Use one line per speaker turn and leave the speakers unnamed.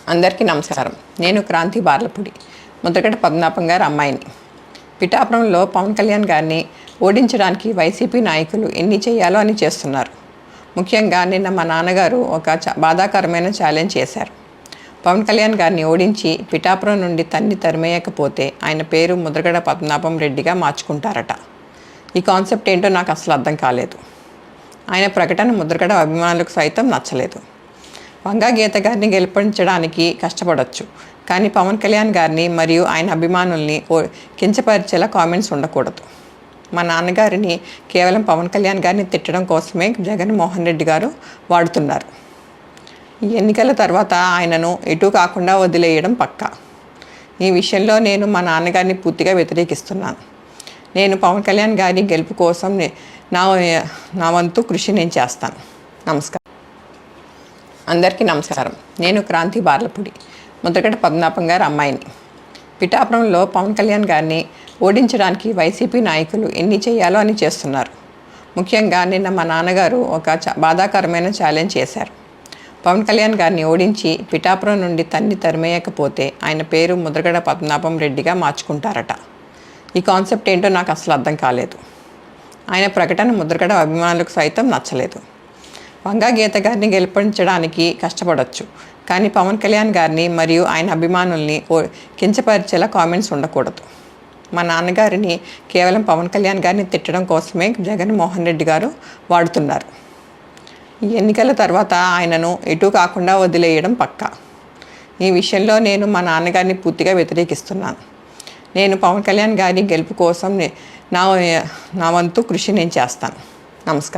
అందరికీ నమస్కారం. నేను క్రాంతి బార్లపూడి, ముద్రగడ పద్మనాభం గారి అమ్మాయిని. పిఠాపురంలో పవన్ కళ్యాణ్ గారిని ఓడించడానికి వైసీపీ నాయకులు ఎన్ని చేయాలో అని చేస్తున్నారు. ముఖ్యంగా నిన్న మా నాన్నగారు ఒక బాధాకరమైన ఛాలెంజ్ చేశారు. పవన్ కళ్యాణ్ గారిని ఓడించి పిఠాపురం నుండి తరిమేయకపోతే ఆయన పేరు ముద్రగడ పద్మనాభం రెడ్డిగా మార్చుకుంటారట. ఈ కాన్సెప్ట్ ఏంటో నాకు అసలు అర్థం కాలేదు. ఆయన ప్రకటన ముద్రగడ అభిమానులకు సైతం నచ్చలేదు. వంగా గీత గారిని గెలిపించడానికి కష్టపడవచ్చు, కానీ పవన్ కళ్యాణ్ గారిని మరియు ఆయన అభిమానుల్ని కించపరిచేలా కామెంట్స్ ఉండకూడదు. మా నాన్నగారిని కేవలం పవన్ కళ్యాణ్ గారిని తిట్టడం కోసమే జగన్మోహన్ రెడ్డి గారు వాడుతున్నారు. ఈ ఎన్నికల తర్వాత ఆయనను ఎటు కాకుండా వదిలేయడం పక్కా. ఈ విషయంలో నేను మా నాన్నగారిని పూర్తిగా వ్యతిరేకిస్తున్నాను. నేను పవన్ కళ్యాణ్ గారి గెలుపు కోసం నా వంతు కృషి నేను చేస్తాను. నమస్కారం. అందరికీ నమస్కారం. నేను క్రాంతి బార్లపూడి, ముద్రగడ పద్మనాభం గారి అమ్మాయిని. పిఠాపురంలో పవన్ కళ్యాణ్ గారిని ఓడించడానికి వైసీపీ నాయకులు ఎన్ని చేయాలో అని చేస్తున్నారు. ముఖ్యంగా నిన్న మా నాన్నగారు ఒక బాధాకరమైన ఛాలెంజ్ చేశారు. పవన్ కళ్యాణ్ గారిని ఓడించి పిఠాపురం నుండి తరిమేయకపోతే ఆయన పేరు ముద్రగడ పద్మనాభం రెడ్డిగా మార్చుకుంటారట. ఈ కాన్సెప్ట్ ఏంటో నాకు అసలు అర్థం కాలేదు. ఆయన ప్రకటన ముద్రగడ అభిమానులకు సైతం నచ్చలేదు. వంగా గీత గారిని గెలిపించడానికి కష్టపడవచ్చు, కానీ పవన్ కళ్యాణ్ గారిని మరియు ఆయన అభిమానుల్ని కించపరిచేలా కామెంట్స్ ఉండకూడదు. మా నాన్నగారిని కేవలం పవన్ కళ్యాణ్ గారిని తిట్టడం కోసమే జగన్మోహన్ రెడ్డి గారు వాడుతున్నారు. ఈ ఎన్నికల తర్వాత ఆయనను ఎటు కాకుండా వదిలేయడం పక్కా. ఈ విషయంలో నేను మా నాన్నగారిని పూర్తిగా వ్యతిరేకిస్తున్నాను. నేను పవన్ కళ్యాణ్ గారి గెలుపు కోసం నా వంతు కృషి నేను చేస్తాను. నమస్కారం.